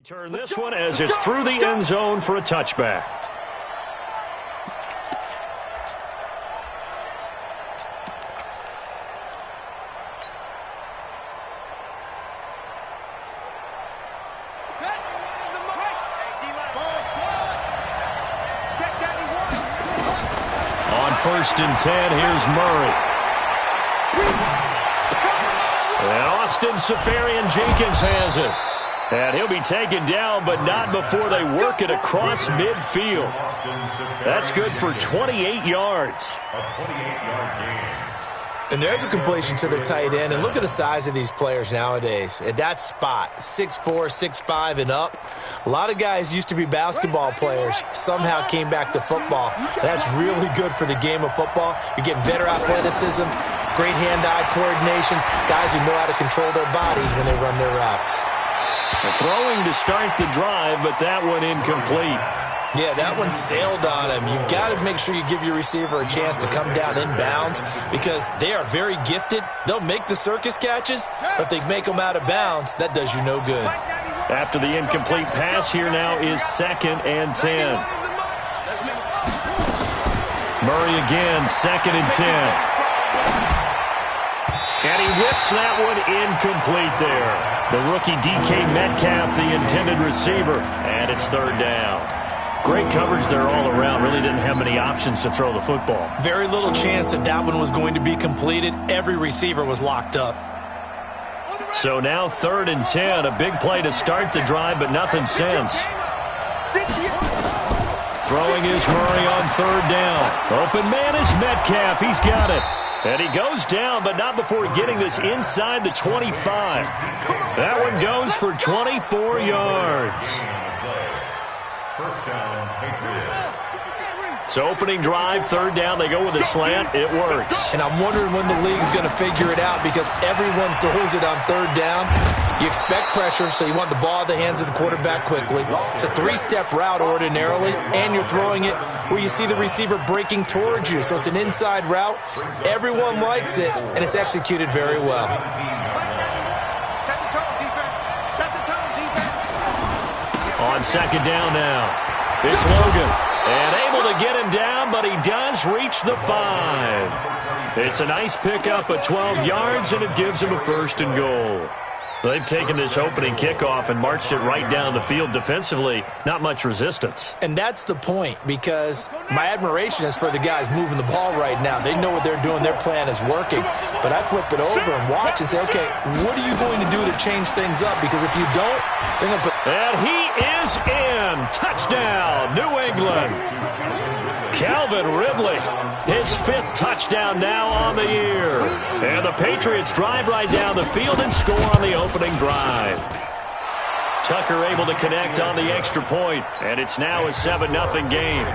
Turn this one as it's through the end zone for a touchback. On 1st and 10, here's Murray. And Austin Safarian-Jenkins has it. And he'll be taken down, but not before they work it across midfield. That's good for 28 yards. A 28-yard gain. And there's a completion to the tight end. And look at the size of these players nowadays. At that spot, 6'4", 6'5", and up. A lot of guys used to be basketball players, somehow came back to football. That's really good for the game of football. You're getting better athleticism, great hand-eye coordination, guys who know how to control their bodies when they run their routes. Throwing to start the drive, but that one incomplete. Yeah, that one sailed on him. You've got to make sure you give your receiver a chance to come down inbounds because they are very gifted. They'll make the circus catches, but if they make them out of bounds, that does you no good. After the incomplete pass, here now is 2nd and 10. Murray again, 2nd and 10. And he whips that one incomplete there. The rookie DK Metcalf, the intended receiver, and it's 3rd down. Great coverage there all around. Really didn't have many options to throw the football. Very little chance that that one was going to be completed. Every receiver was locked up. So now 3rd and 10. A big play to start the drive, but nothing since. Throwing is Murray on 3rd down. Open man is Metcalf. He's got it. And he goes down, but not before getting this inside the 25. That one goes for 24 yards. First down, Patriots. So opening drive, 3rd down, they go with a slant. It works. And I'm wondering when the league's going to figure it out because everyone throws it on 3rd down. You expect pressure, so you want the ball in the hands of the quarterback quickly. It's a 3-step route ordinarily, and you're throwing it where you see the receiver breaking towards you. So it's an inside route. Everyone likes it, and it's executed very well. Set the tone, defense. Set the tone, defense. On 2nd down now, it's Logan. And able to get him down, but he does reach the 5. It's a nice pickup of 12 yards, and it gives him a 1st and goal. They've taken this opening kickoff and marched it right down the field defensively. Not much resistance. And that's the point, because my admiration is for the guys moving the ball right now. They know what they're doing. Their plan is working. But I flip it over and watch and say, okay, what are you going to do to change things up? Because if you don't, they're going to put... And he is in. Touchdown, New England. Calvin Ridley, his 5th touchdown now on the year. And the Patriots drive right down the field and score on the opening drive. Tucker able to connect on the extra point, and it's now a 7-0 game.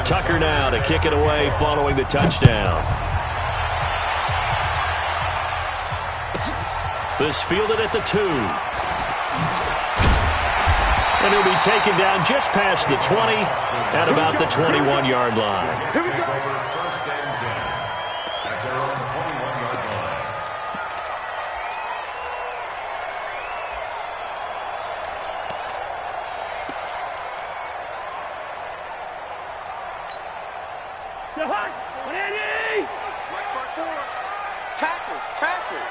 Tucker now to kick it away following the touchdown. This fielded at the 2. And he'll be taken down just past the 20 at about the 21-yard line. Here we go. First and 10 at their own 21-yard line. Right front forward. Tackles, tackles.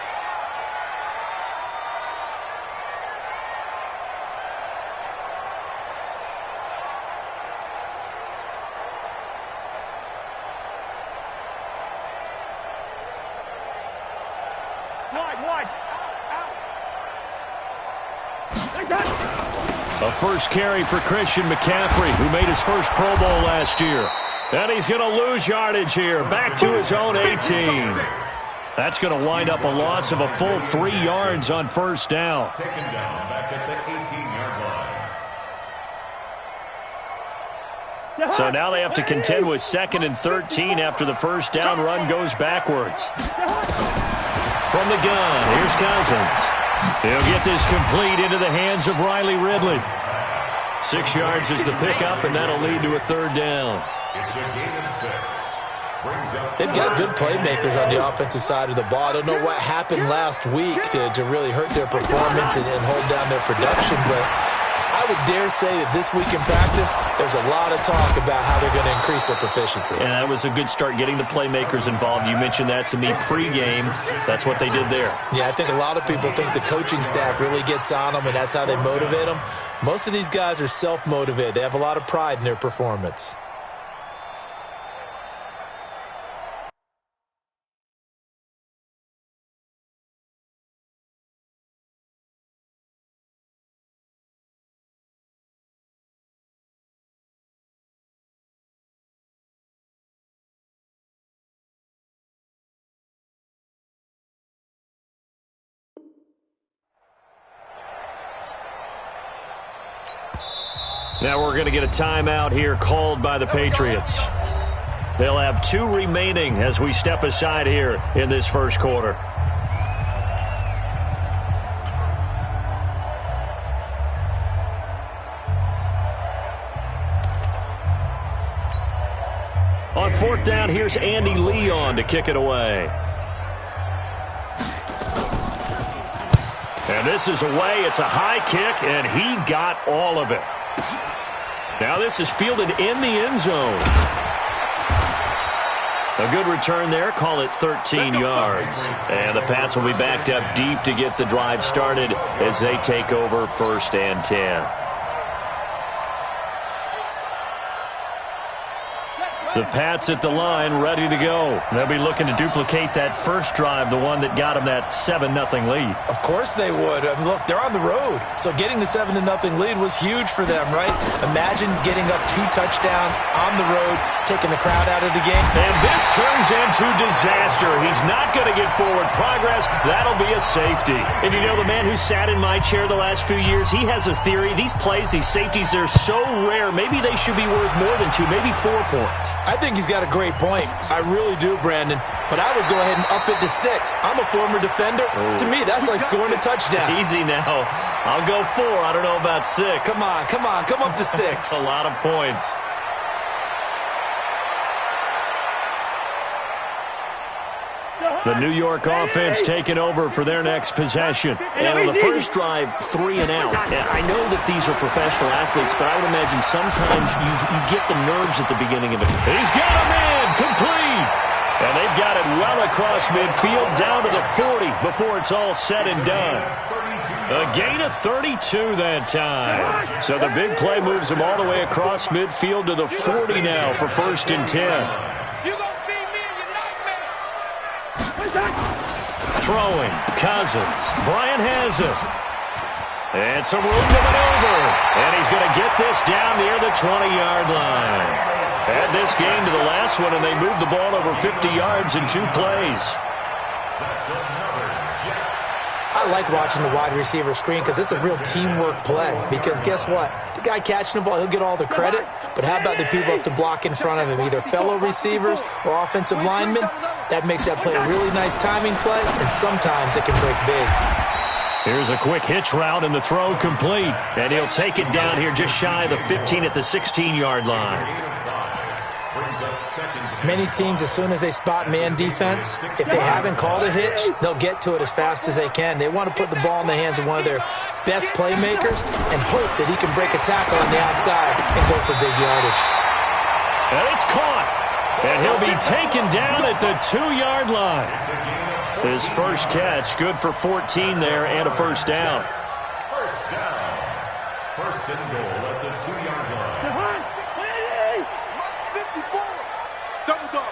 A first carry for Christian McCaffrey, who made his first Pro Bowl last year. And he's going to lose yardage here, back to his own 18. That's going to wind up a loss of a full 3 yards on 1st down. Taken down back at the 18-yard line. So now they have to contend with 2nd and 13 after the 1st down run goes backwards. From the gun, here's Cousins. He'll get this complete into the hands of Riley Ridley. 6 yards is the pickup, and that'll lead to a 3rd down. It's a gain of 6. They've got good playmakers on the offensive side of the ball. I don't know what happened last week to really hurt their performance and hold down their production, but I would dare say that this week in practice, there's a lot of talk about how they're going to increase their proficiency. And that was a good start, getting the playmakers involved. You mentioned that to me pregame. That's what they did there. Yeah, I think a lot of people think the coaching staff really gets on them, and that's how they motivate them. Most of these guys are self-motivated. They have a lot of pride in their performance. Now we're going to get a timeout here called by the Patriots. They'll have 2 remaining as we step aside here in this first quarter. On 4th down, here's Andy Leon to kick it away. And this is away. It's a high kick, and he got all of it. Now this is fielded in the end zone. A good return there. Call it 13 yards. And the Pats will be backed up deep to get the drive started as they take over 1st and 10. The Pats at the line, ready to go. They'll be looking to duplicate that first drive, the one that got them that 7-0 lead. Of course they would. I mean, look, they're on the road. So getting the 7-0 lead was huge for them, right? Imagine getting up 2 touchdowns on the road, taking the crowd out of the game. And this turns into disaster. He's not going to get forward progress. That'll be a safety. And you know, the man who sat in my chair the last few years, he has a theory. These plays, these safeties, they're so rare. Maybe they should be worth more than 2, maybe 4 points. I think he's got a great point. I really do, Brandon. But I would go ahead and up it to 6. I'm a former defender. To me, that's like scoring a touchdown. Easy now. I'll go 4. I don't know about 6. Come on. Come up to 6. A lot of points. The New York offense taking over for their next possession. And on the first drive, 3 and out. And I know that these are professional athletes, but I would imagine sometimes you get the nerves at the beginning of it. He's got a man complete. And they've got it well across midfield down to the 40 before it's all said and done. A gain of 32 that time. So the big play moves them all the way across midfield to the 40 now for 1st and 10. Throwing, Cousins. Bryant has it. And some room to maneuver. And he's going to get this down near the 20-yard line. Add this game to the last one, and they moved the ball over 50 yards in 2 plays. I like watching the wide receiver screen because it's a real teamwork play. Because guess what? The guy catching the ball, he'll get all the credit. But how about the people up to block in front of him, either fellow receivers or offensive linemen? That makes that play a really nice timing play, and sometimes it can break big. Here's a quick hitch route, and the throw complete. And he'll take it down here just shy of the 15 at the 16-yard line. Many teams, as soon as they spot man defense, if they haven't called a hitch, they'll get to it as fast as they can. They want to put the ball in the hands of one of their best playmakers and hope that he can break a tackle on the outside and go for big yardage. And it's caught. And he'll be taken down at the 2-yard line. His first catch, good for 14 there and a first down. First down. 1st and goal at the 2-yard line. 54. Double dog.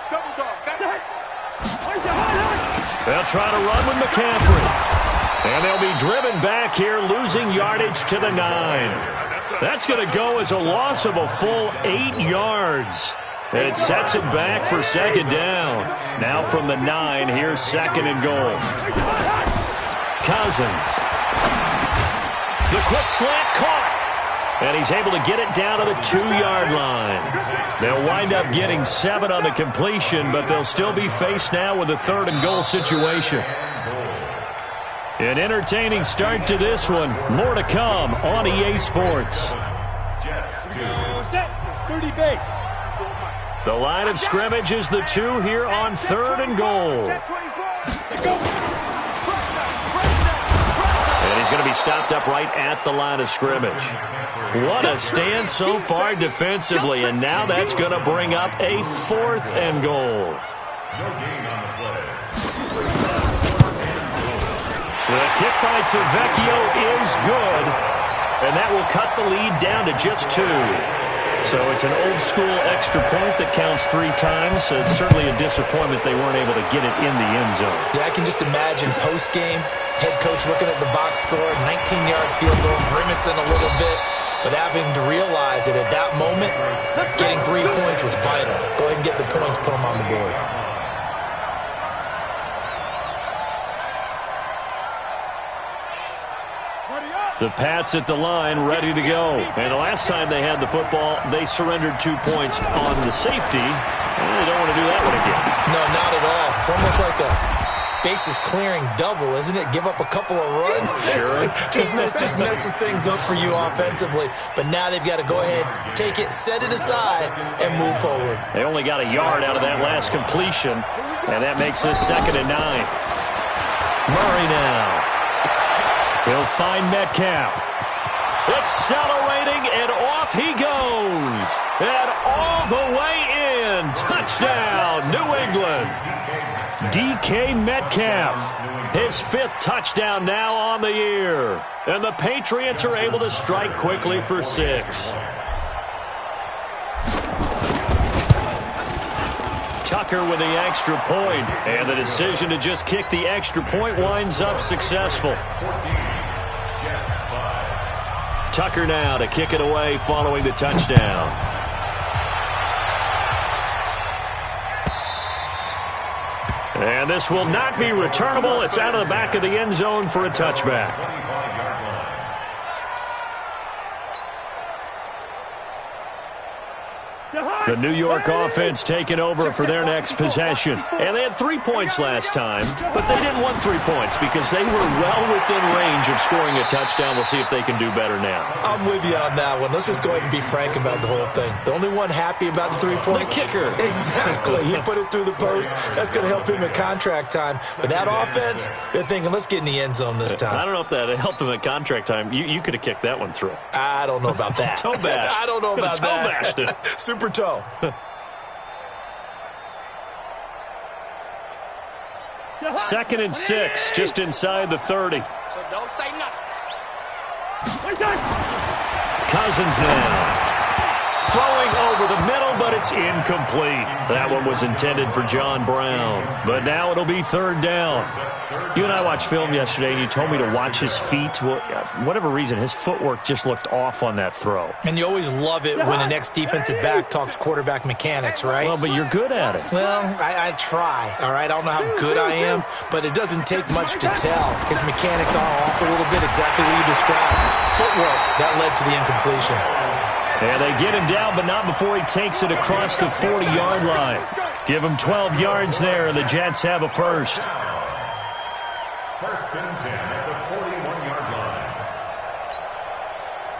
They'll try to run with McCaffrey. And they'll be driven back here, losing yardage to the 9. That's going to go as a loss of a full 8 yards. And it sets it back for 2nd down. Now from the 9, here's 2nd and goal. Cousins. The quick slant caught. And he's able to get it down to the 2-yard line. They'll wind up getting 7 on the completion, but they'll still be faced now with a 3rd and goal situation. An entertaining start to this one. More to come on EA Sports. Jets 2. Set. 30 base. The line of scrimmage is the 2 here on 3rd and goal. And he's going to be stopped up right at the line of scrimmage. What a stand so far defensively, and now that's going to bring up a 4th and goal. The kick by Tavecchio is good, and that will cut the lead down to just 2. So it's an old-school extra point that counts 3 times. So it's certainly a disappointment they weren't able to get it in the end zone. Yeah, I can just imagine post-game, head coach looking at the box score, 19-yard field goal, grimacing a little bit, but having to realize that at that moment, getting 3 points was vital. Go ahead and get the points, put them on the board. The Pats at the line, ready to go. And the last time they had the football, they surrendered 2 points on the safety. And they don't want to do that one again. No, not at all. It's almost like a bases clearing double, isn't it? Give up a couple of runs. Sure. just messes things up for you offensively. But now they've got to go ahead, take it, set it aside, and move forward. They only got a yard out of that last completion, and that makes this 2nd and 9. Murray now. He'll find Metcalf. Accelerating, and off he goes. And all the way in. Touchdown, New England. DK Metcalf. His 5th touchdown now on the year. And the Patriots are able to strike quickly for 6. Tucker with the extra point, and the decision to just kick the extra point winds up successful. Tucker now to kick it away following the touchdown. And this will not be returnable. It's out of the back of the end zone for a touchback. The New York offense taking over for their next possession. And they had 3 points last time, but they didn't want 3 points because they were well within range of scoring a touchdown. We'll see if they can do better now. I'm with you on that one. Let's just go ahead and be frank about the whole thing. The only one happy about the 3-point? The kicker. Exactly. He put it through the post. That's going to help him at contract time. But that offense, they're thinking, let's get in the end zone this time. I don't know if that helped him at contract time. You could have kicked that one through. I don't know about that. Toe bash. I don't know about toe that. Bashed it. Super toe. Second and 6, just inside the 30. So don't say nothing. Cousins now. Throwing over the middle, but it's incomplete. That one was intended for John Brown. But now it'll be 3rd down. You and I watched film yesterday, and you told me to watch his feet. Well, for whatever reason, his footwork just looked off on that throw. And you always love it when an ex-defensive back talks quarterback mechanics, right? Well, but you're good at it. Well, I try, all right? I don't know how good I am, but it doesn't take much to tell. His mechanics are off a little bit, exactly what you described. Footwork, that led to the incompletion. And they get him down, but not before he takes it across the 40-yard line. Give him 12 yards there, and the Jets have a first. 1st and 10 at the 41-yard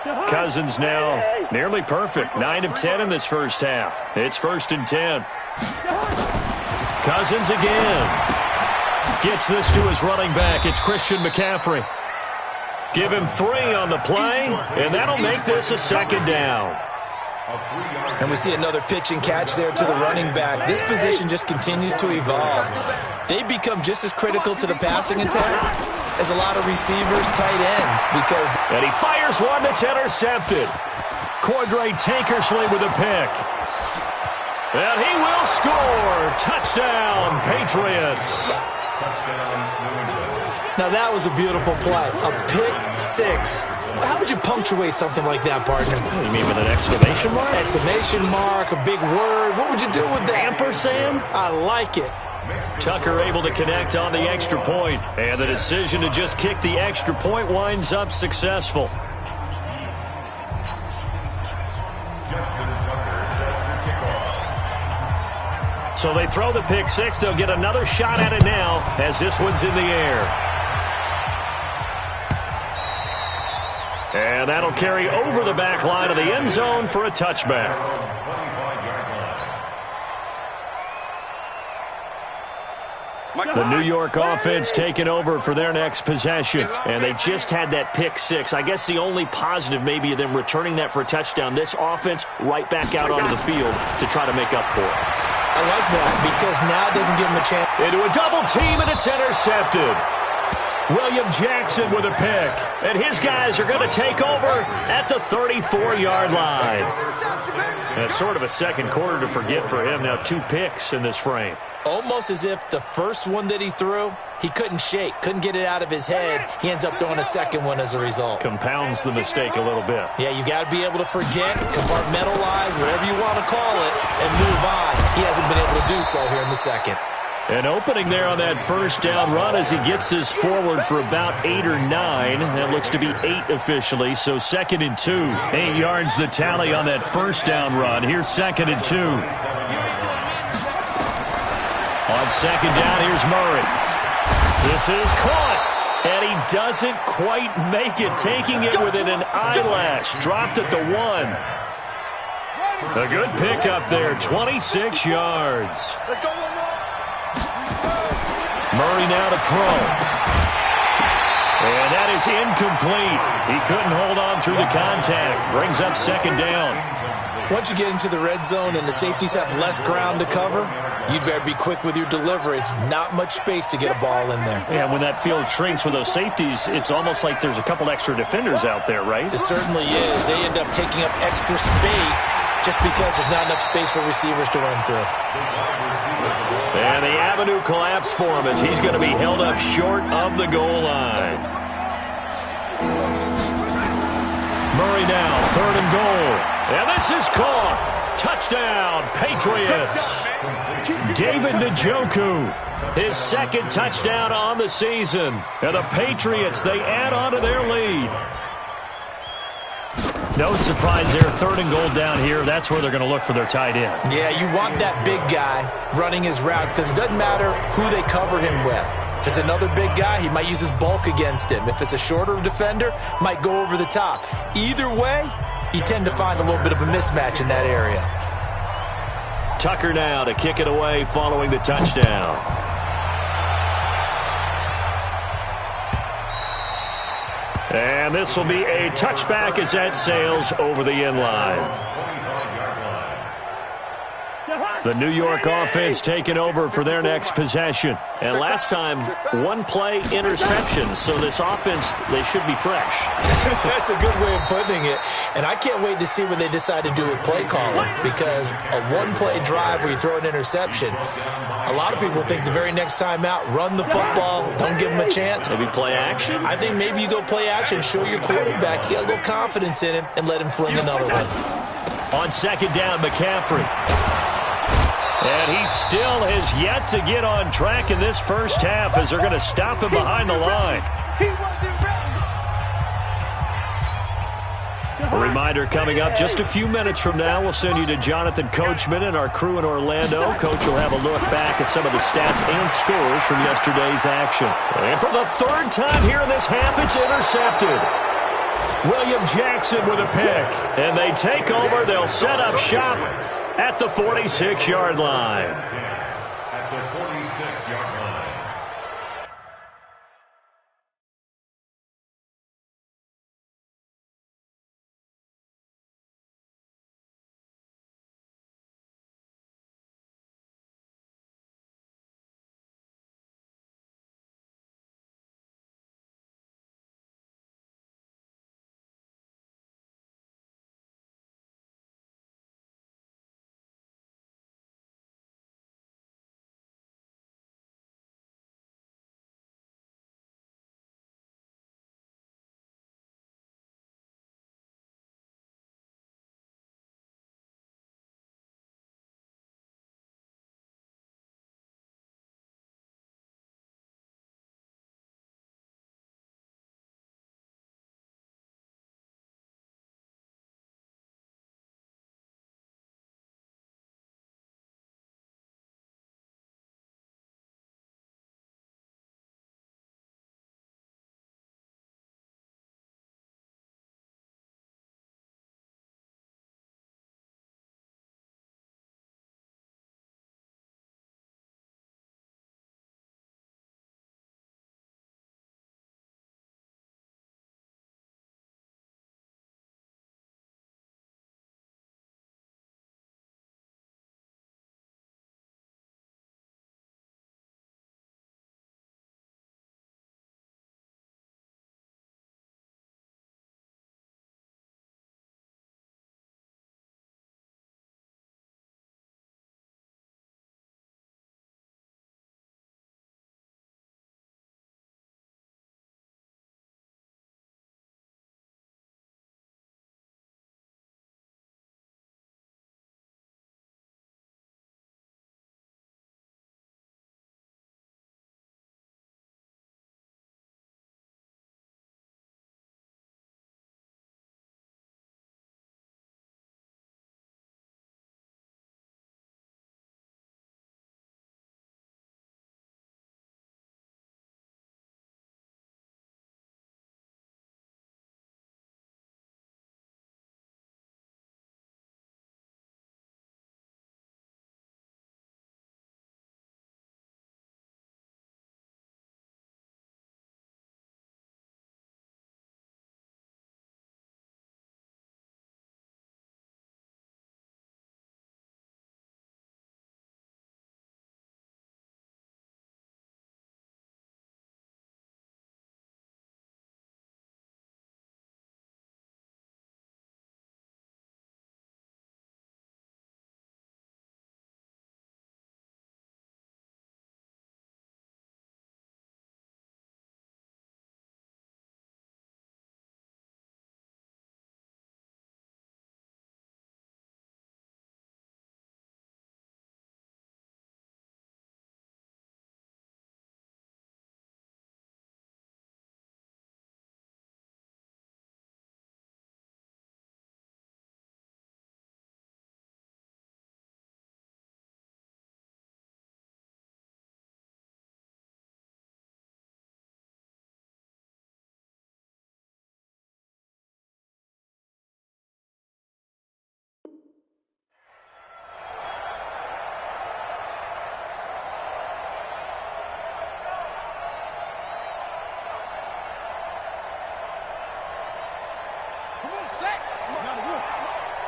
line. Cousins now nearly perfect. 9 of 10 in this first half. It's 1st and 10. Cousins again. Gets this to his running back. It's Christian McCaffrey. Give him 3 on the play, and that'll make this a 2nd down. And we see another pitch and catch there to the running back. This position just continues to evolve. They become just as critical to the passing attack as a lot of receivers, tight ends, because... And he fires one that's intercepted. Cordray Tankersley with a pick. And he will score. Touchdown, Patriots. Touchdown, New England. Now, that was a beautiful play. A pick 6. How would you punctuate something like that, partner? You mean with an exclamation mark? Exclamation mark, a big word. What would you do with that? Ampersand? I like it. Tucker able to connect on the extra point. And the decision to just kick the extra point winds up successful. So they throw the pick 6. They'll get another shot at it now as this one's in the air. And that'll carry over the back line of the end zone for a touchback. The New York offense taking over for their next possession. And they just had that pick six. I guess the only positive maybe of them returning that for a touchdown. This offense right back out onto the field to try to make up for it. I like that because now it doesn't give them a chance. Into a double team, and it's intercepted. William Jackson with a pick. And his guys are going to take over at the 34-yard line. That's sort of a second quarter to forget for him. Now 2 picks in this frame. Almost as if the first one that he threw, he couldn't shake, couldn't get it out of his head. He ends up throwing a second one as a result. Compounds the mistake a little bit. Yeah, you got to be able to forget, compartmentalize, whatever you want to call it, and move on. He hasn't been able to do so here in the second. An opening there on that first down run as he gets this forward for about 8 or 9. That looks to be 8 officially, so 2nd and 2. 8 yards the tally on that first down run. Here's 2nd and 2. On 2nd down, here's Murray. This is caught, and he doesn't quite make it, taking it within an eyelash. Dropped at the 1. A good pickup there, 26 yards. Let's go one more. Murray now to throw. And that is incomplete. He couldn't hold on through the contact. Brings up 2nd down. Once you get into the red zone and the safeties have less ground to cover, you'd better be quick with your delivery. Not much space to get a ball in there. Yeah, when that field shrinks with those safeties, it's almost like there's a couple extra defenders out there, right? It certainly is. They end up taking up extra space just because there's not enough space for receivers to run through. And the avenue collapsed for him as he's going to be held up short of the goal line. Murray now, 3rd and goal. And this is caught. Touchdown, Patriots. David Njoku, his 2nd touchdown on the season. And the Patriots, they add on to their lead. No surprise there, 3rd and goal down here. That's where they're going to look for their tight end. Yeah, you want that big guy running his routes because it doesn't matter who they cover him with. If it's another big guy, he might use his bulk against him. If it's a shorter defender, might go over the top. Either way, you tend to find a little bit of a mismatch in that area. Tucker now to kick it away following the touchdown. And this will be a touchback as that sails over the end line. The New York offense taking over for their next possession. And last time, 1 play interception. So this offense, they should be fresh. That's a good way of putting it. And I can't wait to see what they decide to do with play calling. Because a 1-play drive where you throw an interception, a lot of people think the very next time out, run the football, don't give them a chance. Maybe play action? I think maybe you go play action, show your quarterback, get a little confidence in him, and let him fling another one. On 2nd down, McCaffrey. And he still has yet to get on track in this first half as they're going to stop him behind the line. A reminder coming up just a few minutes from now, we'll send you to Jonathan Coachman and our crew in Orlando. Coach will have a look back at some of the stats and scores from yesterday's action. And for the 3rd time here in this half, it's intercepted. William Jackson with a pick. And they take over. They'll set up shop at the 46-yard line.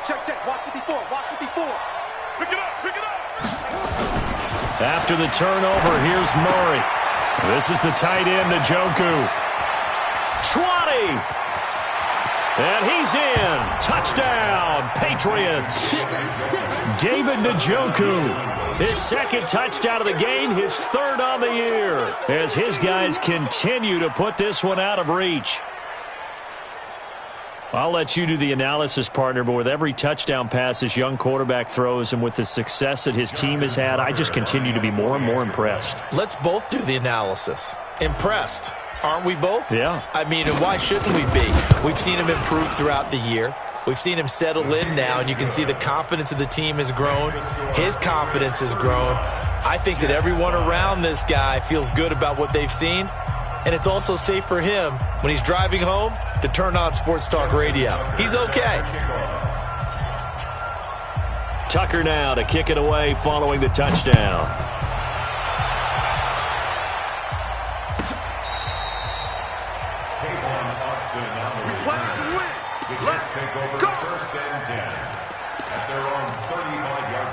Check, check. Watch 54. Watch 54. Pick it up. Pick it up. After the turnover, here's Murray. This is the tight end, Njoku. 20. And he's in. Touchdown, Patriots. David Njoku. His second touchdown of the game, his third on the year, as his guys continue to put this one out of reach. I'll let you do the analysis, partner, but with every touchdown pass this young quarterback throws and with the success that his team has had, I just continue to be more and more impressed. Let's both do the analysis. Impressed. Aren't we both? Yeah. I mean, and why shouldn't we be? We've seen him improve throughout the year. We've seen him settle in now, and you can see the confidence of the team has grown. His confidence has grown. I think that everyone around this guy feels good about what they've seen, and it's also safe for him when he's driving home to turn on Sports Talk Radio. He's okay. Tucker now to kick it away following the touchdown. Let's take over first and 10 at their own 35-yard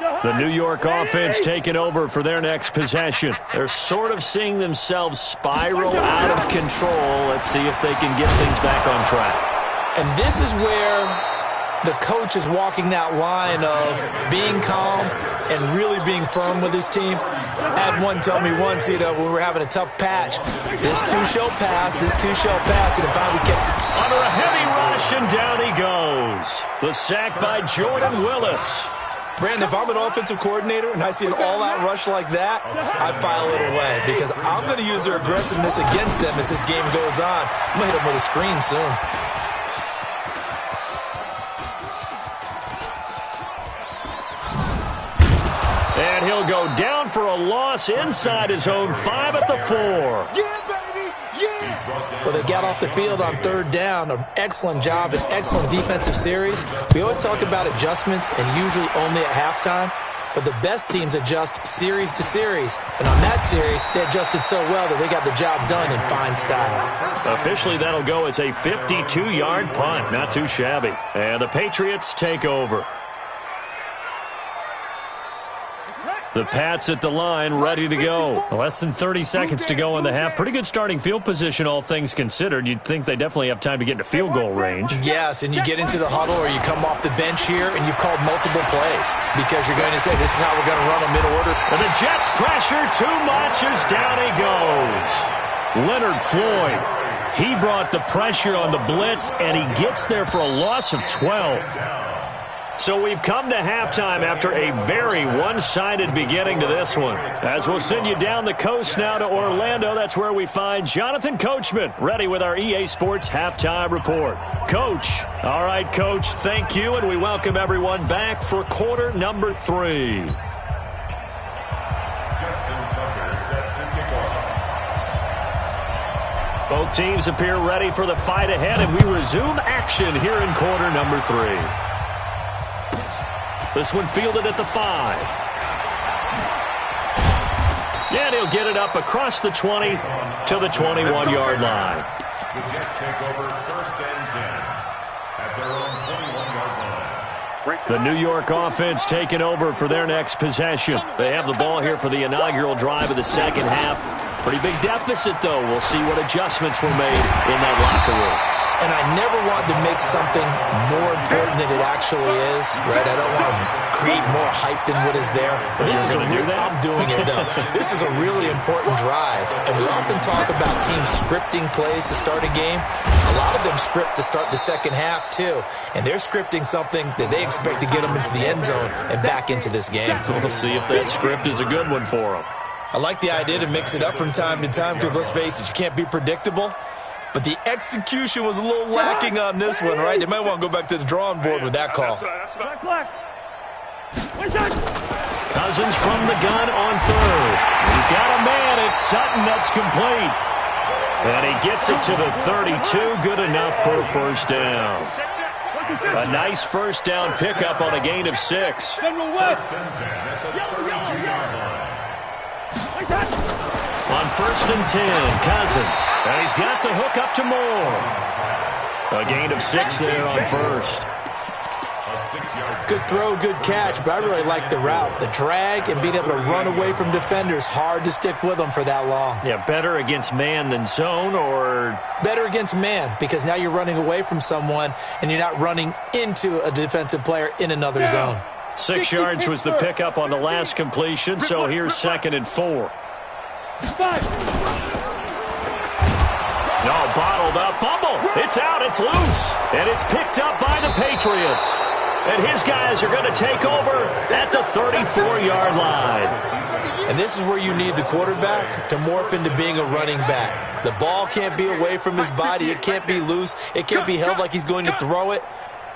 line. The New York offense taking over for their next possession. They're sort of seeing themselves spiral out of control. Let's see if they can get things back on track. And this is where the coach is walking that line of being calm and really being firm with his team. Had one tell me once, when we were having a tough patch, this two shall pass, and it finally kept... Under a heavy rush, and down he goes. The sack by Jordan Willis. Brandon, if I'm an offensive coordinator and I see an all-out rush like that, I file it away because I'm going to use their aggressiveness against them as this game goes on. I'm going to hit them with a screen soon. And he'll go down for a loss inside his own 5 at the 4. Yeah, baby. Yeah. Well, they got off the field on third down. An excellent job, an excellent defensive series. We always talk about adjustments and usually only at halftime. But the best teams adjust series to series. And on that series, they adjusted so well that they got the job done in fine style. Officially, that'll go as a 52-yard punt. Not too shabby. And the Patriots take over. The Pats at the line, ready to go. Less than 30 seconds to go in the half. Pretty good starting field position, all things considered. You'd think they definitely have time to get into field goal range. Yes, and you get into the huddle or you come off the bench here and you've called multiple plays because you're going to say, this is how we're going to run them in order. And the Jets pressure too much as down he goes. Leonard Floyd, he brought the pressure on the blitz, and he gets there for a loss of 12. So we've come to halftime after a very one-sided beginning to this one. As we'll send you down the coast now to Orlando, that's where we find Jonathan Coachman, ready with our EA Sports Halftime Report. Coach. All right, Coach, thank you, and we welcome everyone back for quarter number 3. Both teams appear ready for the fight ahead, and we resume action here in quarter number 3. This one fielded at the 5. And he'll get it up across the 20 to the 21-yard line. The Jets take over first and 10 at their own 21-yard line. The New York offense taking over for their next possession. They have the ball here for the inaugural drive of the second half. Pretty big deficit, though. We'll see what adjustments were made in that locker room. And I never want to make something more important than it actually is, right? I don't want to create more hype than what is there. But this is I'm doing it, though. This is a really important drive. And we often talk about teams scripting plays to start a game. A lot of them script to start the second half, too. And they're scripting something that they expect to get them into the end zone and back into this game. We'll see if that script is a good one for them. I like the idea to mix it up from time to time because, let's face it, you can't be predictable. But the execution was a little lacking on this one, right? They might want to go back to the drawing board with that call. Cousins from the gun on third. He's got a man. It's Sutton that's complete. And he gets it to the 32. Good enough for a first down. A nice first down pickup on a gain of 6. On First and 10, Cousins. And he's got the hook up to Moore. A gain of 6 there on first. Good throw, good catch, but I really like the route. The drag and being able to run away from defenders, hard to stick with them for that long. Yeah, better against man than zone, or? Better against man, because now you're running away from someone and you're not running into a defensive player in another zone. 6 yards was the pickup on the last completion, so here's 2nd and 4. No, bottled up, fumble. It's out, it's loose, and it's picked up by the Patriots. And his guys are going to take over at the 34-yard line. And this is where you need the quarterback to morph into being a running back. The ball can't be away from his body. It can't be loose. It can't be held like he's going to throw it.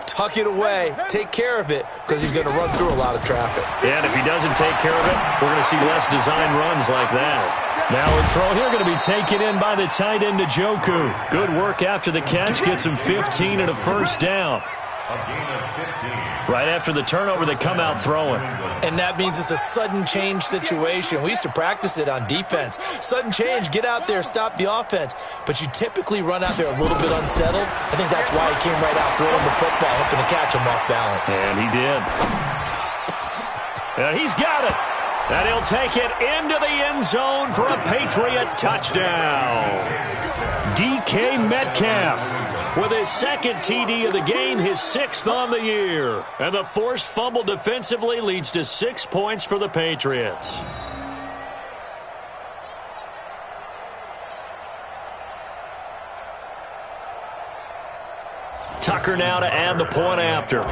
Tuck it away. Take care of it, because he's going to run through a lot of traffic. Yeah, and if he doesn't take care of it, we're going to see less design runs like that. Now a throw here going to be taken in by the tight end, Njoku. Good work after the catch. Gets him 15 and a first down. Right after the turnover, they come out throwing. And that means it's a sudden change situation. We used to practice it on defense. Sudden change, get out there, stop the offense. But you typically run out there a little bit unsettled. I think that's why he came right out throwing the football, hoping to catch him off balance. And he did. And he's got it. And he'll take it into the end zone for a Patriot touchdown. DK Metcalf with his 2nd TD of the game, his 6th on the year. And the forced fumble defensively leads to 6 points for the Patriots. Tucker now to add the point after.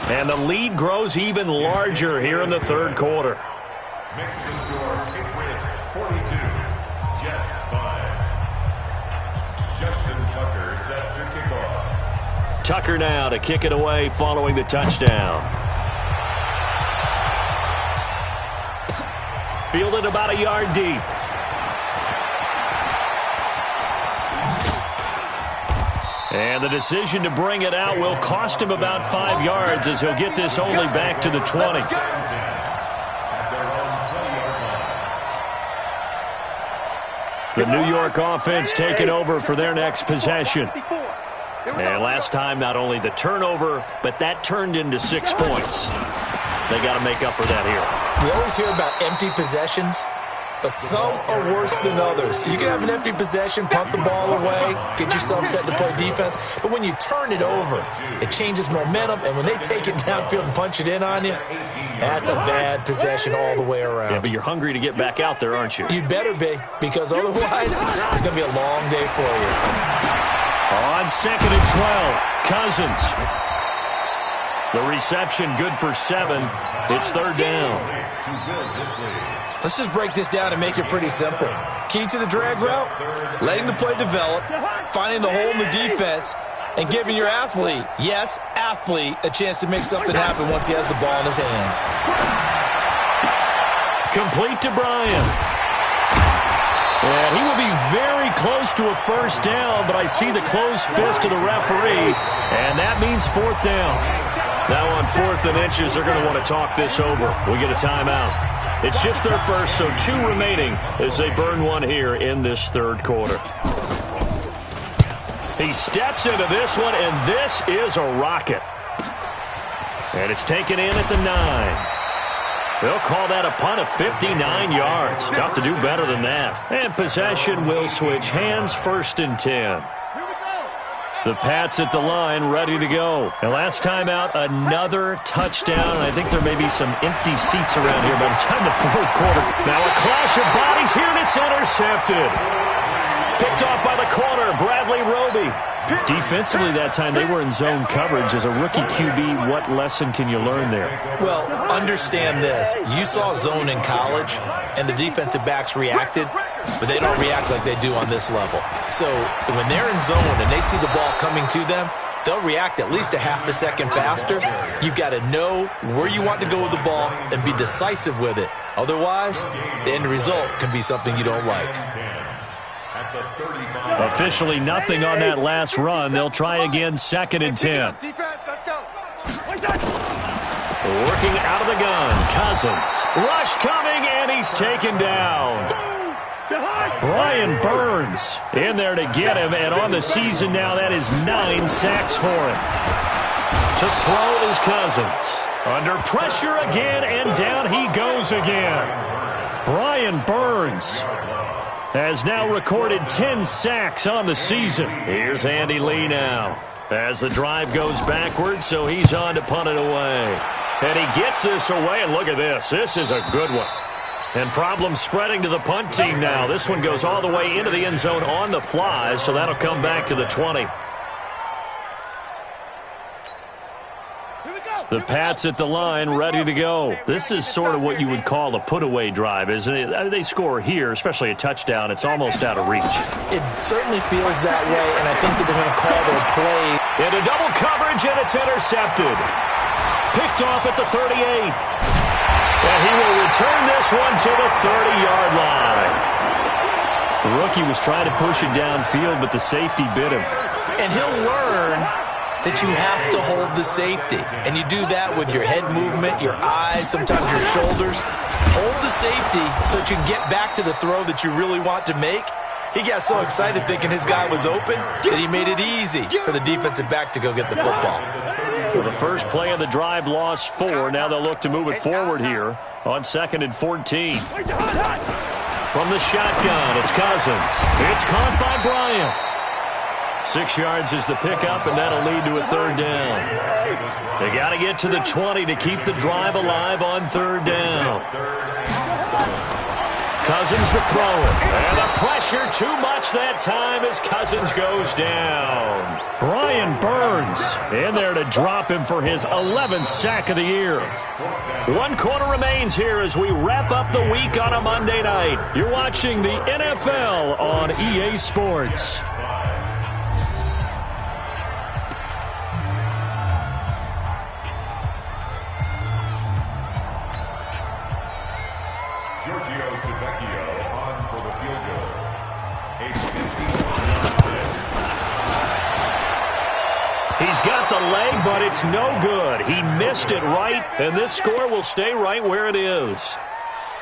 And the lead grows even larger here in the 3rd quarter. Makes the score Patriots 42, Jets 5. Justin Tucker set to kick off. Tucker now to kick it away following the touchdown. Fielded about a yard deep. And the decision to bring it out will cost him about 5 yards, as he'll get this only back to the 20. The New York offense taking over for their next possession. And last time, not only the turnover, but that turned into 6 points. They got to make up for that here. We always hear about empty possessions, but some are worse than others. You can have an empty possession, punt the ball away, get yourself set to play defense, but when you turn it over, it changes momentum, and when they take it downfield and punch it in on you, that's a bad possession all the way around. Yeah, but you're hungry to get back out there, aren't you? You better be, because otherwise, it's going to be a long day for you. On 2nd and 12, Cousins. The reception good for 7. It's 3rd down. Let's just break this down and make it pretty simple. Key to the drag route, letting the play develop, finding the hole in the defense, and giving your athlete, yes, athlete, a chance to make something happen once he has the ball in his hands. Complete to Bryan. And he will be very close to a first down, but I see the closed fist of the referee, and that means 4th down. Now on 4th and inches, they're going to want to talk this over. We get a timeout. It's just their first, so 2 remaining as they burn one here in this 3rd quarter. He steps into this one, and this is a rocket. And it's taken in at the 9. They'll call that a punt of 59 yards. Tough to do better than that. And possession will switch hands, 1st and 10. The Pats at the line, ready to go. And last time out, another touchdown. I think there may be some empty seats around here by the time the 4th quarter. Now a clash of bodies here, and it's intercepted. Picked off by the corner, Bradley Roby. Defensively that time, they were in zone coverage. As a rookie QB, what lesson can you learn there? Well, understand this. You saw zone in college, and the defensive backs reacted, but they don't react like they do on this level. So when they're in zone and they see the ball coming to them, they'll react at least a half a second faster. You've got to know where you want to go with the ball and be decisive with it. Otherwise, the end result can be something you don't like. Officially nothing on that last run. They'll try again, 2nd and 10. Defense, let's go. Working out of the gun, Cousins. Rush coming, and he's taken down. Brian Burns in there to get him, and on the season now, that is 9 sacks for him. To throw is Cousins. Under pressure again, and down he goes again. Brian Burns has now recorded 10 sacks on the season. Here's Andy Lee now as the drive goes backwards, so he's on to punt it away. And he gets this away, and look at this. This is a good one. And problems spreading to the punt team now. This one goes all the way into the end zone on the fly, so that'll come back to the 20. The Pats at the line, ready to go. This is sort of what you would call a put-away drive, isn't it? I mean, they score here, especially a touchdown. It's almost out of reach. It certainly feels that way, and I think that they're going to call their play. Into double coverage, and it's intercepted. Picked off at the 38. And he will return this one to the 30-yard line. The rookie was trying to push it downfield, but the safety bit him. And he'll learn that you have to hold the safety. And you do that with your head movement, your eyes, sometimes your shoulders. Hold the safety so that you can get back to the throw that you really want to make. He got so excited thinking his guy was open that he made it easy for the defensive back to go get the football. Well, the first play of the drive lost 4. Now they'll look to move it forward here on 2nd and 14. From the shotgun, it's Cousins. It's caught by Bryant. 6 yards is the pickup, and that'll lead to a 3rd down. They got to get to the 20 to keep the drive alive on 3rd down. Cousins to throw it. And the pressure too much that time as Cousins goes down. Brian Burns in there to drop him for his 11th sack of the year. 1 quarter remains here as we wrap up the week on a Monday night. You're watching the NFL on EA Sports. He's got the leg, but it's no good. He missed it right, and this score will stay right where it is.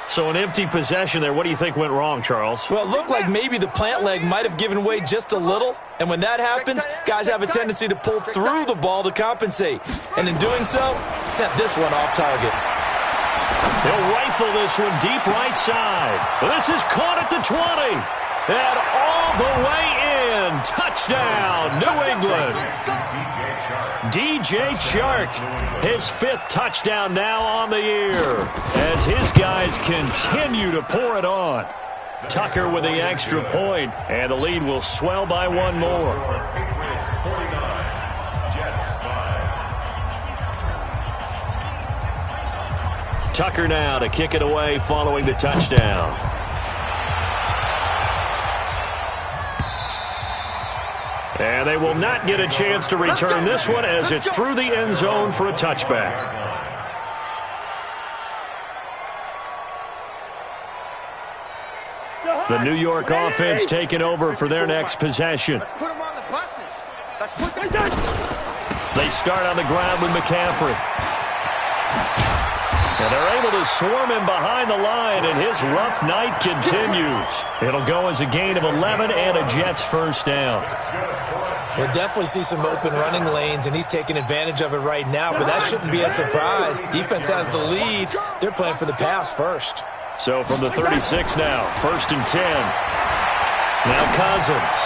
So an empty possession there. What do you think went wrong, Charles? Well, it looked like maybe the plant leg might have given way just a little. And when that happens, guys have a tendency to pull through the ball to compensate. And in doing so, sent this one off target. He'll rifle this one deep right side. This is caught at the 20. And all the way in. Touchdown, New England. DJ Chark, his 5th touchdown now on the year as his guys continue to pour it on. Tucker with the extra point, and the lead will swell by 1 more. Tucker now to kick it away following the touchdown. And they will not get a chance to return this one as it's through the end zone for a touchback. The New York offense taking over for their next possession. Let's put them on the buses. Let's put them. They start on the ground with McCaffrey. And they're able to swarm him behind the line, and his rough night continues. It'll go as a gain of 11 and a Jets 1st down. We'll definitely see some open running lanes, and he's taking advantage of it right now, but that shouldn't be a surprise. Defense has the lead. They're playing for the pass first. So from the 36 now, 1st and 10. Now Cousins.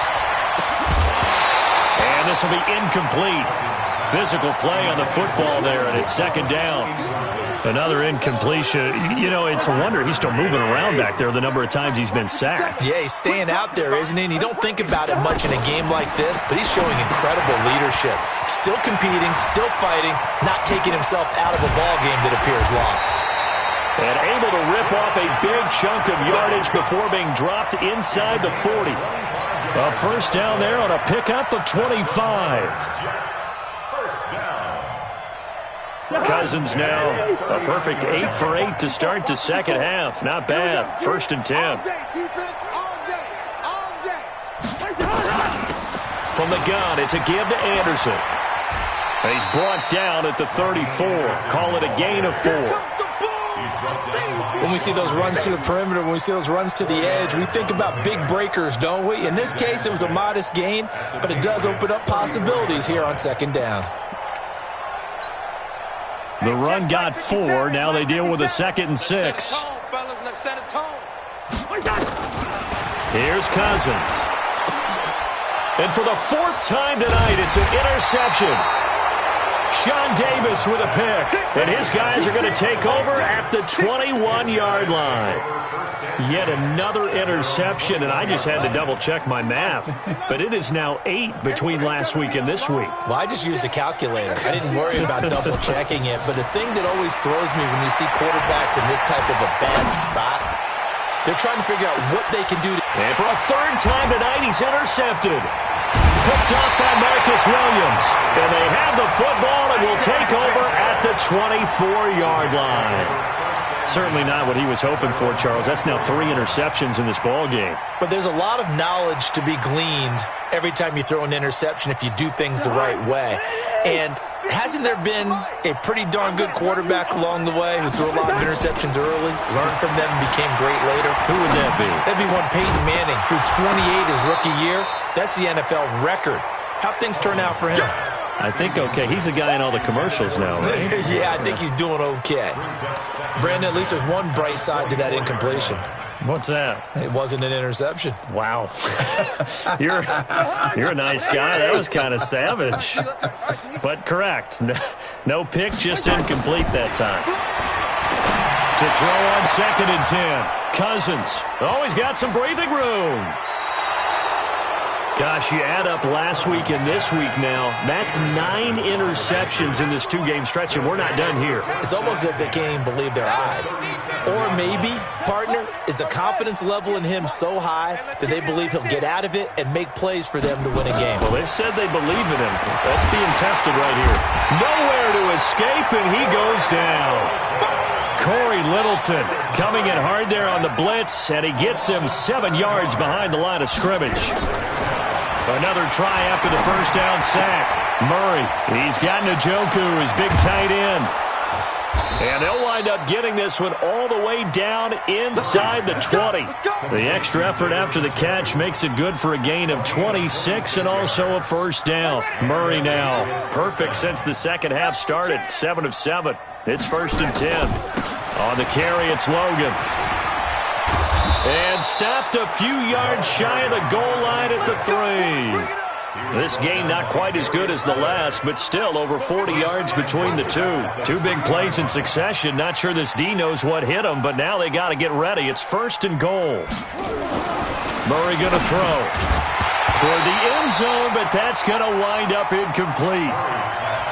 And this will be incomplete. Physical play on the football there, and it's 2nd down. Another incompletion. You know, it's a wonder he's still moving around back there the number of times he's been sacked. Yeah, he's staying out there, isn't he? And you don't think about it much in a game like this, but he's showing incredible leadership. Still competing, still fighting, not taking himself out of a ball game that appears lost. And able to rip off a big chunk of yardage before being dropped inside the 40. A 1st down there on a pickup of 25. Cousins now a perfect 8 for 8 to start the 2nd half. Not bad. 1st and 10. From the gun, it's a give to Anderson. He's brought down at the 34. Call it a gain of 4. When we see those runs to the perimeter, when we see those runs to the edge, we think about big breakers, don't we? In this case, it was a modest gain, but it does open up possibilities here on second down. The run got 4. Now they deal with a 2nd and 6. Here's Cousins. And for the 4th time tonight, it's an interception. Sean Davis with a pick. And his guys are going to take over at the 21-yard line. Yet another interception, and I just had to double-check my math. But it is now 8 between last week and this week. Well, I just used a calculator. I didn't worry about double-checking it. But the thing that always throws me when you see quarterbacks in this type of a bad spot, they're trying to figure out what they can do. And for a 3rd time tonight, he's intercepted. Picked off by Marcus Williams. And they have the football and will take over at the 24-yard line. Certainly not what he was hoping for, Charles. That's now 3 interceptions in this ball game. But there's a lot of knowledge to be gleaned every time you throw an interception if you do things the right way. And hasn't there been a pretty darn good quarterback along the way who threw a lot of interceptions early, learned from them, and became great later? Who would that be? That'd be one Peyton Manning. Threw 28 his rookie year. That's the NFL record. How'd things turn out for him? I think okay. He's a guy in all the commercials now, right? Yeah, I think he's doing okay. Brandon, at least there's one bright side to that incompletion. What's that? It wasn't an interception. Wow. You're a nice guy. That was kind of savage. But correct. No pick, just incomplete that time. To throw on 2nd and 10. Cousins. Oh, he's got some breathing room. Gosh, you add up last week and this week now, that's 9 interceptions in this 2-game stretch, and we're not done here. It's almost as if they can't even believe their eyes. Or maybe, partner, is the confidence level in him so high that they believe he'll get out of it and make plays for them to win a game. Well, they've said they believe in him. That's being tested right here. Nowhere to escape, and he goes down. Corey Littleton coming in hard there on the blitz, and he gets him 7 yards behind the line of scrimmage. Another try after the 1st down sack. Murray, he's got Njoku, his big tight end. And they'll wind up getting this one all the way down inside the 20. The extra effort after the catch makes it good for a gain of 26 and also a 1st down. Murray now perfect since the second half started, 7 of 7. It's 1st and 10. On the carry, it's Logan. And stopped a few yards shy of the goal line at the 3. This gain not quite as good as the last, but still over 40 yards between the 2 big plays in succession. Not sure this D knows what hit him, but now they got to get ready. It's 1st and goal. Murray going to throw toward the end zone, but that's going to wind up incomplete.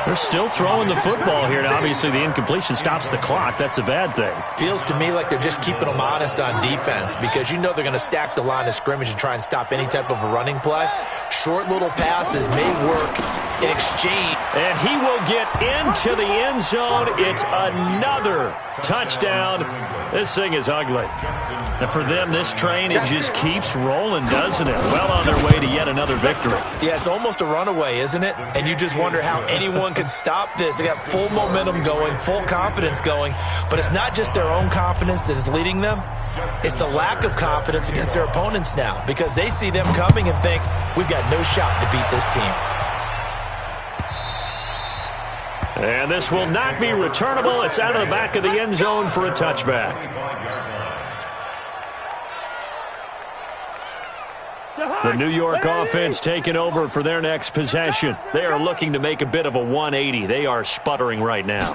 They're still throwing the football here. Now, obviously, the incompletion stops the clock. That's a bad thing. Feels to me like they're just keeping them honest on defense because you know they're going to stack the line of scrimmage and try and stop any type of a running play. Short little passes may work in exchange. And he will get into the end zone. It's another touchdown. This thing is ugly. And for them, this train, it just keeps rolling, doesn't it? Well on their way to yet another victory. Yeah, it's almost a runaway, isn't it? And you just wonder how anyone could stop this. They got full momentum going, full confidence going. But it's not just their own confidence that is leading them. It's the lack of confidence against their opponents now because they see them coming and think, we've got no shot to beat this team. And this will not be returnable. It's out of the back of the end zone for a touchback. The New York offense taking over for their next possession. They are looking to make a bit of a 180. They are sputtering right now.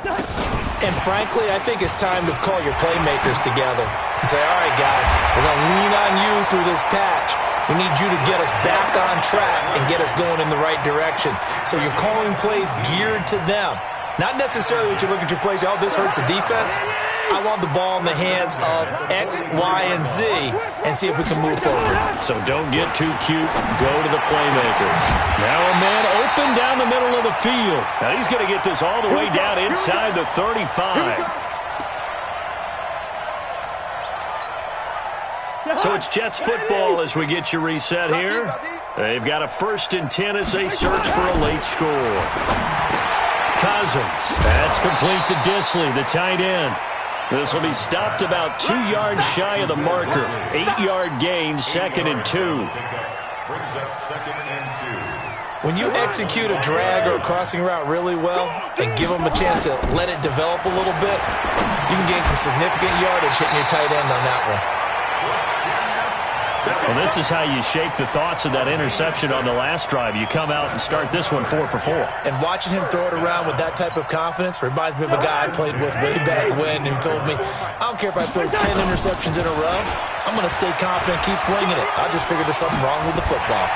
And frankly, I think it's time to call your playmakers together and say, all right, guys, we're going to lean on you through this patch. We need you to get us back on track and get us going in the right direction. So you're calling plays geared to them. Not necessarily that you look at your plays, oh, this hurts the defense. I want the ball in the hands of X, Y, and Z and see if we can move forward. So don't get too cute. Go to the playmakers. Now a man open down the middle of the field. Now he's going to get this all the way down inside the 35. So it's Jets football as we get you reset here. They've got a 1st and 10 as they search for a late score. Cousins. That's complete to Disley, the tight end. This will be stopped about 2 yards shy of the marker. 8-yard gain, 2nd and 2. Brings up 2nd and 2. When you execute a drag or a crossing route really well and give them a chance to let it develop a little bit, you can gain some significant yardage hitting your tight end on that one. Well, this is how you shape the thoughts of that interception on the last drive. You come out and start this one 4 for 4. And watching him throw it around with that type of confidence reminds me of a guy I played with way back when who told me, I don't care if I throw 10 interceptions in a row, I'm going to stay confident, keep flinging it. I just figured there's something wrong with the football.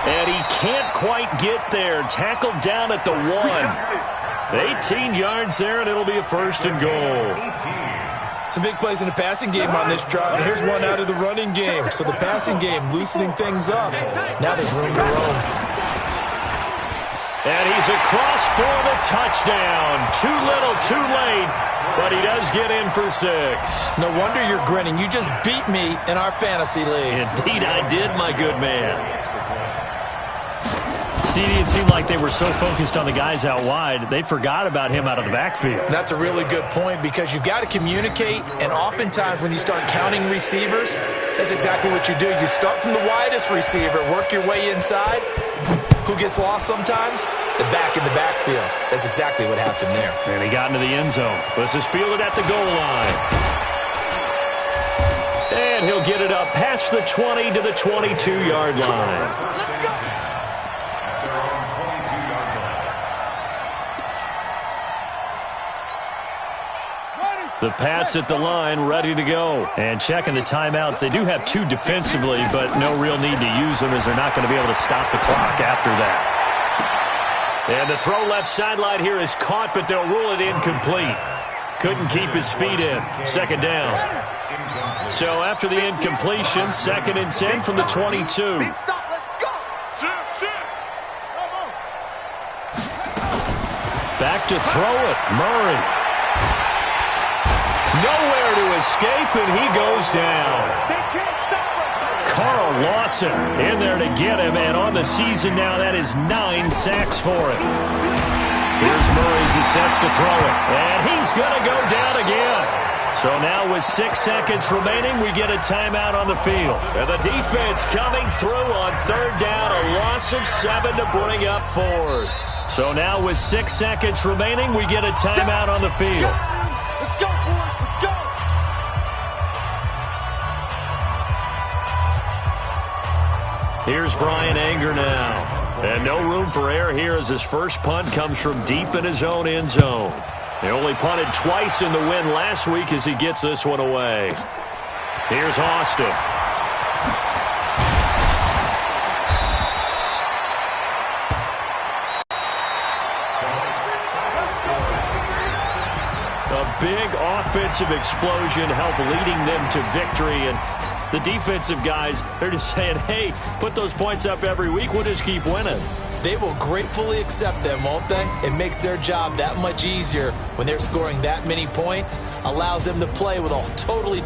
And he can't quite get there. Tackled down at the 1. 18 yards there, and it'll be a 1st and goal. Some big plays in the passing game on this drive. And here's one out of the running game. So the passing game loosening things up. Now there's room to roam. And he's across for the touchdown. Too little, too late, but he does get in for 6. No wonder you're grinning. You just beat me in our fantasy league. Indeed I did, my good man. See, it seemed like they were so focused on the guys out wide, they forgot about him out of the backfield. That's a really good point because you've got to communicate, and oftentimes when you start counting receivers, that's exactly what you do. You start from the widest receiver, work your way inside. Who gets lost sometimes? The back in the backfield. That's exactly what happened there. And he got into the end zone. This is fielded at the goal line. And he'll get it up past the 20 to the 22-yard line. The Pats at the line, ready to go. And checking the timeouts. They do have 2 defensively, but no real need to use them as they're not going to be able to stop the clock after that. And the throw left sideline here is caught, but they'll rule it incomplete. Couldn't keep his feet in. 2nd down. So after the incompletion, 2nd and 10 from the 22. Back to throw it. Murray. Nowhere to escape, and he goes down. Carl Lawson in there to get him, and on the season now, that is 9 sacks for him. Here's Murray as he sets to throw it, and he's going to go down again. So now with 6 seconds remaining, we get a timeout on the field. And the defense coming through on 3rd down, a loss of 7 to bring up 4th. So now with 6 seconds remaining, we get a timeout on the field. Let's go for it. Let's go. Here's Brian Anger now. And no room for error here as his first punt comes from deep in his own end zone. They only punted twice in the win last week as he gets this one away. Here's Austin. A big offensive explosion helped leading them to victory, and the defensive guys, they're just saying, hey, put those points up every week, we'll just keep winning. They will gratefully accept them, won't they? It makes their job that much easier when they're scoring that many points, allows them to play with a totally